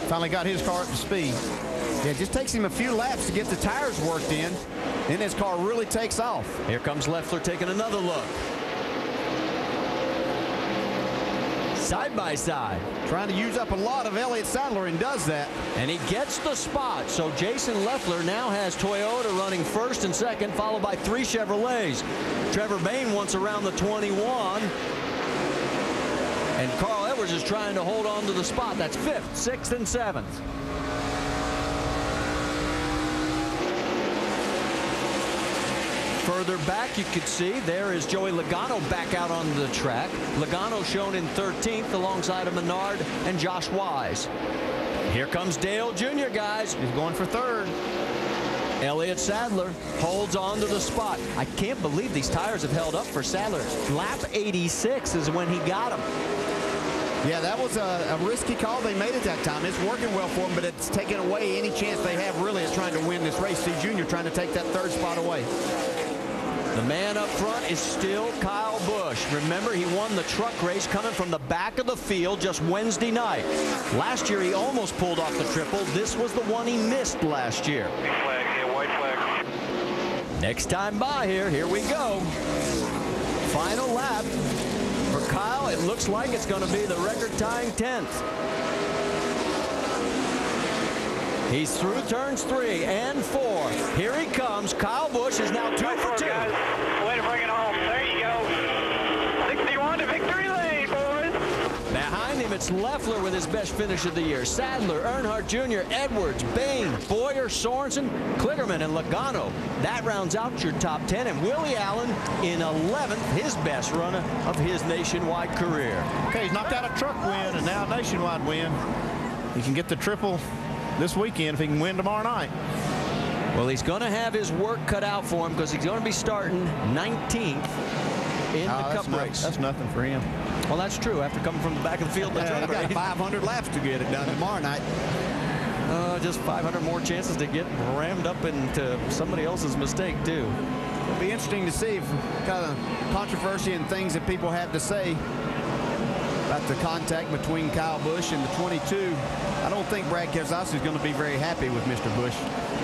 Finally got his car up to speed. Yeah, it just takes him a few laps to get the tires worked in. Then his car really takes off. Here comes Leffler taking another look. Side by side. Trying to use up a lot of Elliott Sadler and does that. And he gets the spot. So Jason Leffler now has Toyota running first and second, followed by 3 Chevrolets. Trevor Bayne wants around the 21. And Carl Edwards is trying to hold on to the spot. That's 5th, 6th, and 7th. Further back, you could see there is Joey Logano back out on the track. Logano shown in 13th alongside of Menard and Josh Wise. Here comes Dale Jr., guys. He's going for 3rd. Elliott Sadler holds on to the spot. I can't believe these tires have held up for Sadler. Lap 86 is when he got them. Yeah, that was a risky call they made at that time. It's working well for them, but it's taken away any chance they have really is trying to win this race. Steve Jr. trying to take that 3rd spot away. The man up front is still Kyle Busch. Remember, he won the truck race coming from the back of the field just Wednesday night. Last year, he almost pulled off the triple. This was the one he missed last year. Flag, yeah, white flag. Next time by here we go. Final lap for Kyle. It looks like it's going to be the record-tying 10th. He's through turns 3 and 4. Here he comes. Kyle Busch is now 2 for 2. Guys. Way to bring it home. There you go. 61 to victory lane, boys. Behind him, it's Leffler with his best finish of the year. Sadler, Earnhardt Jr., Edwards, Bayne, Boyer, Sorensen, Kligerman, and Logano. That rounds out your top 10. And Willie Allen in 11th, his best run of his nationwide career. Okay, he's knocked out a truck win and now a nationwide win. He can get the triple this weekend if he can win tomorrow night. Well, he's going to have his work cut out for him because he's going to be starting 19th in the Cup race. That's nothing for him. Well, that's true. After coming from the back of the field, I've got 500 laps to get it done tomorrow night. Just 500 more chances to get rammed up into somebody else's mistake, too. It'll be interesting to see if kind of controversy and things that people have to say about the contact between Kyle Busch and the 22. I don't think Brad Keselowski is going to be very happy with Mr. Busch.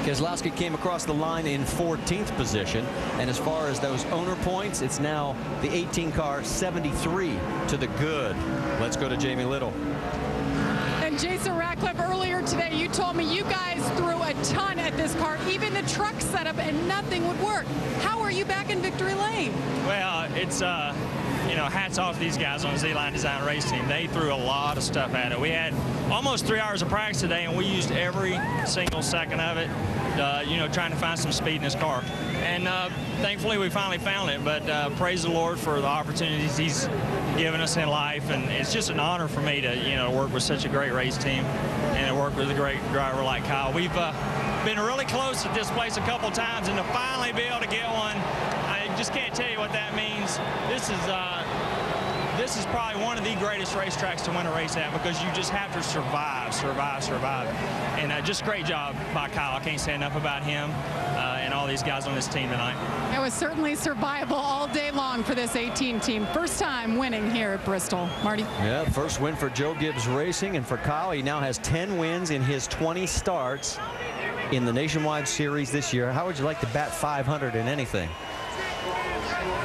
Keselowski came across the line in 14th position, and as far as those owner points, it's now the 18 car 73 to the good. Let's go to Jamie Little. And Jason Ratcliffe, earlier today you told me you guys threw a ton at this car, even the truck setup, and nothing would work. How are you back in victory lane? Well, it's you know, hats off to these guys on the Z-Line Design Race Team. They threw a lot of stuff at it. We had almost 3 hours of practice today, and we used every single second of it, you know, trying to find some speed in this car. And thankfully, we finally found it. But praise the Lord for the opportunities He's given us in life. And it's just an honor for me to, you know, work with such a great race team and to work with a great driver like Kyle. We've been really close at this place a couple times, and to finally be able to get one, I just can't tell you what that means. This is probably one of the greatest racetracks to win a race at, because you just have to survive. And just great job by Kyle. I can't say enough about him and all these guys on this team tonight. It was certainly survivable all day long for this 18 team. First time winning here at Bristol. Marty? Yeah, first win for Joe Gibbs Racing, and for Kyle, he now has 10 wins in his 20 starts in the Nationwide Series this year. How would you like to bat 500 in anything?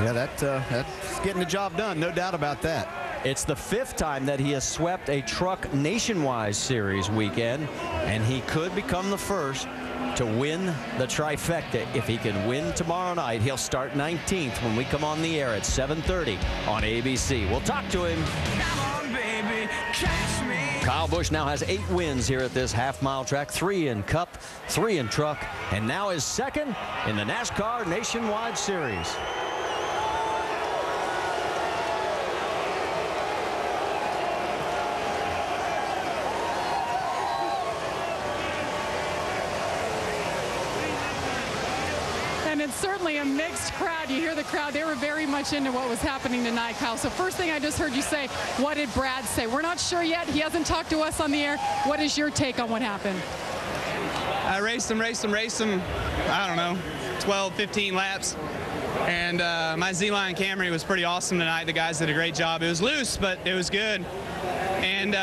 Yeah, that's getting the job done, no doubt about that. It's the 5th time that he has swept a Truck Nationwide Series weekend, and he could become the first to win the trifecta. If he can win tomorrow night, he'll start 19th when we come on the air at 7:30 on ABC. We'll talk to him. Come on, baby, catch me. Kyle Busch now has 8 wins here at this half-mile track, 3 in Cup, 3 in Truck, and now is second in the NASCAR Nationwide Series. And it's certainly a mixed crowd. You hear the crowd. They were very much into what was happening tonight, Kyle. So first thing I just heard you say, what did Brad say? We're not sure yet. He hasn't talked to us on the air. What is your take on what happened? I raced them. I don't know, 12, 15 laps. And my Z-Line Camry was pretty awesome tonight. The guys did a great job. It was loose, but it was good. And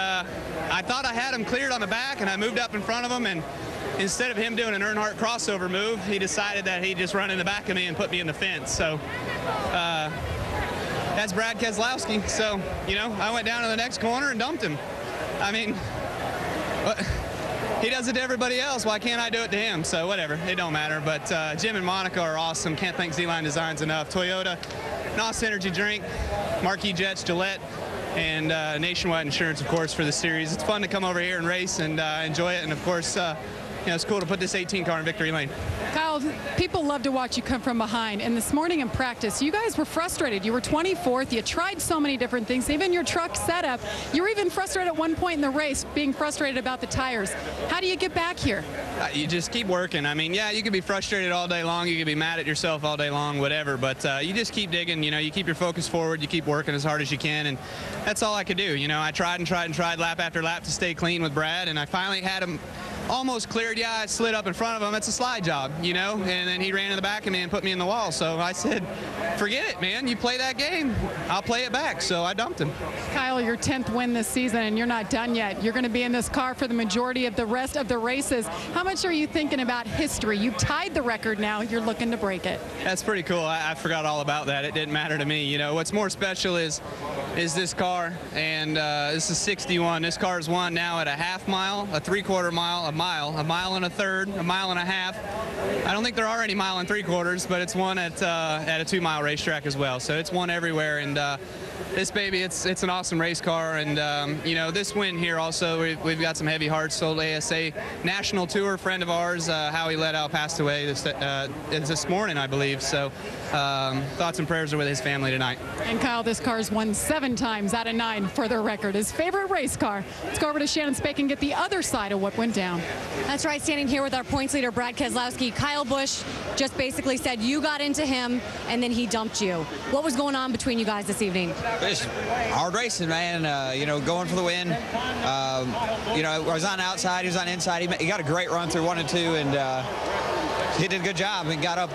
I thought I had him cleared on the back, and I moved up in front of him, and instead of him doing an Earnhardt crossover move, he decided that he'd just run in the back of me and put me in the fence. So that's Brad Keselowski. So, you know, I went down to the next corner and dumped him. I mean, he does it to everybody else. Why can't I do it to him? So whatever, it don't matter. But Jim and Monica are awesome. Can't thank Z-Line Designs enough. Toyota, NOS Energy Drink, Marquis Jets, Gillette, and Nationwide Insurance, of course, for the series. It's fun to come over here and race and enjoy it. And of course, you know, it's cool to put this 18 car in victory lane. Kyle, people love to watch you come from behind. And this morning in practice, you guys were frustrated. You were 24th. You tried so many different things, even your truck setup. You were even frustrated at one point in the race, being frustrated about the tires. How do you get back here? You just keep working. I mean, yeah, you can be frustrated all day long. You can be mad at yourself all day long, whatever. But you just keep digging. You know, you keep your focus forward. You keep working as hard as you can. And that's all I could do. You know, I tried and tried and tried lap after lap to stay clean with Brad. And I finally had him almost cleared. Yeah, I slid up in front of him. It's a slide job, you know, and then he ran in the back of me and put me in the wall. So I said, forget it, man. You play that game, I'll play it back. So I dumped him. Kyle, your 10th win this season, and you're not done yet. You're going to be in this car for the majority of the rest of the races. How much are you thinking about history? You've tied the record now. You're looking to break it. That's pretty cool. I forgot all about that. It didn't matter to me. You know, what's more special is this car, and this is 61. This car is won now at a half mile, a three-quarter mile, a mile and a third, a mile and a half. I don't think there are any mile and three-quarters, but it's won at a 2-mile racetrack as well. So it's won everywhere, and this baby, it's an awesome race car. And you know, this win here also, we've got some heavy hearts. Sold ASA National Tour friend of ours, Howie Leddow, passed away this morning, I believe. So thoughts and prayers are with his family tonight. And Kyle, this car's won 7 times out of 9 for the record. His favorite race car. Let's go over to Shannon Spake and get the other side of what went down. That's right, standing here with our points leader, Brad Keselowski. Kyle Busch just basically said you got into him and then he dumped you. What was going on between you guys this evening? It's hard racing, man. You know, going for the win. You know, I was on the outside, he was on the inside. He got a great run through 1 and 2, and he did a good job and got up,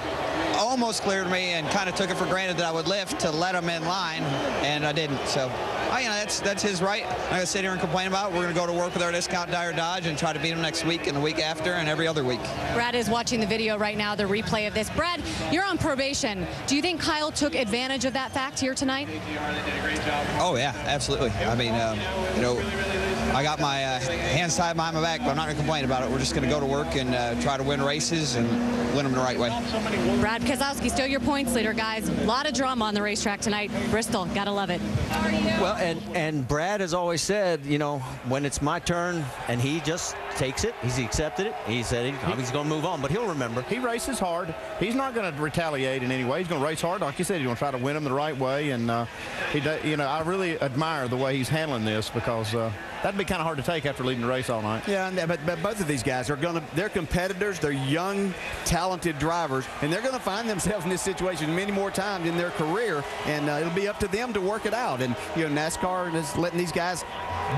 almost cleared me, and kind of took it for granted that I would lift to let him in line, and I didn't. So, you know, that's his right. I'm going to sit here and complain about it. We're going to go to work with our discount Dyer Dodge and try to beat him next week and the week after and every other week. Brad is watching the video right now, the replay of this. Brad, you're on probation. Do you think Kyle took advantage of that fact here tonight? Oh, yeah, absolutely. I mean, you know, I got my hands tied behind my back, but I'm not going to complain about it. We're just going to go to work and try to win races and win them the right way. Brad Keselowski, still your points leader, guys. A lot of drama on the racetrack tonight. Bristol, gotta love it. Well, and Brad has always said, you know, when it's my turn, and he just takes it. He's accepted it. He said he's going to move on, but he'll remember. He races hard. He's not going to retaliate in any way. He's going to race hard. Like you said, he's going to try to win them the right way. And, you know, I really admire the way he's handling this, because that'd be kind of hard to take after leading the race all night. Yeah, but both of these guys are they're competitors. They're young, talented drivers, and they're going to find themselves in this situation many more times in their career, and it'll be up to them to work it out. And, you know, NASCAR is letting these guys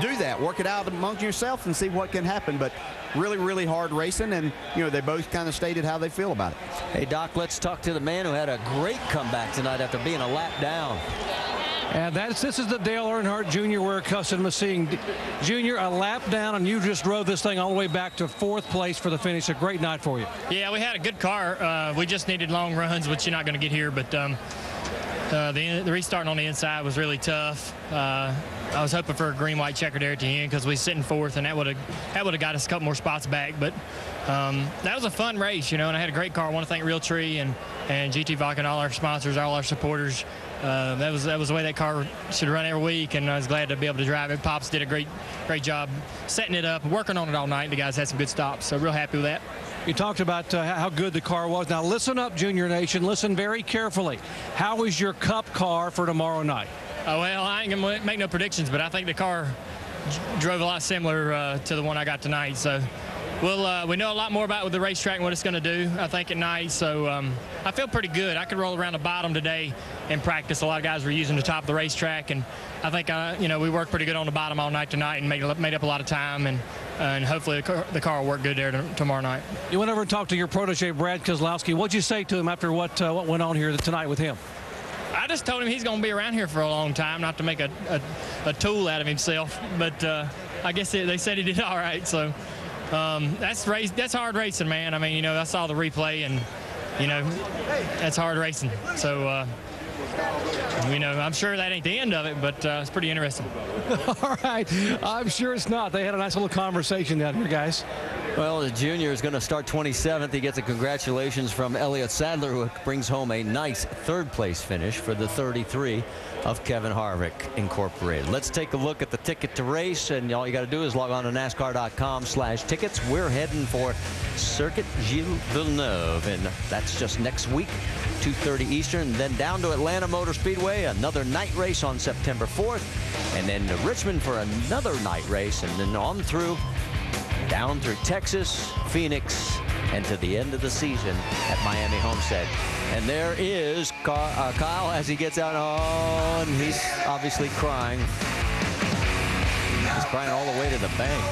do that, work it out among yourself and see what can happen. But really, really hard racing, and, you know, they both kind of stated how they feel about it. Hey, Doc, let's talk to the man who had a great comeback tonight after being a lap down. And this is the Dale Earnhardt Jr. we're accustomed to seeing. Junior, a lap down, and you just drove this thing all the way back to 4th place for the finish. A great night for you. Yeah, we had a good car. We just needed long runs, which you're not going to get here. But the restarting on the inside was really tough. I was hoping for a green-white checker there at the end, because we was sitting 4th, and that would have got us a couple more spots back. But that was a fun race, you know, and I had a great car. I want to thank Realtree and GT Vodka and all our sponsors, all our supporters. That was the way that car should run every week, and I was glad to be able to drive it. Pops did a great job setting it up, working on it all night. The guys had some good stops, so real happy with that. You talked about how good the car was. Now listen up, Junior Nation. Listen very carefully. How is your Cup car for tomorrow night? Oh, well, I ain't going to make no predictions, but I think the car drove a lot similar to the one I got tonight. So we know a lot more about with the racetrack and what it's going to do, I think, at night. So I feel pretty good. I could roll around the bottom today in practice. A lot of guys were using the top of the racetrack, and I think you know, we worked pretty good on the bottom all night tonight and made up a lot of time, and hopefully the car will work good there tomorrow night. You went over and talked to your protege, Brad Keselowski. What'd you say to him after what went on here tonight with him? I just told him he's going to be around here for a long time, not to make a tool out of himself. But I guess they said he did all right. So that's hard racing, man. I mean, you know, I saw the replay, and you know, that's hard racing. So. You know, I'm sure that ain't the end of it, but it's pretty interesting. All right. I'm sure it's not. They had a nice little conversation down here, guys. Well, the junior is going to start 27th. He gets a congratulations from Elliott Sadler, who brings home a nice third-place finish for the 33 of Kevin Harvick Incorporated. Let's take a look at the ticket to race, and all you got to do is log on to NASCAR.com/tickets. We're heading for Circuit Gilles Villeneuve, and that's just next week, 2:30 Eastern, then down to Atlanta Motor Speedway, another night race on September 4th, and then to Richmond for another night race, and then on through down through Texas, Phoenix, and to the end of the season at Miami Homestead. And there is Kyle as he gets out. Oh, and he's obviously crying. He's crying all the way to the bank.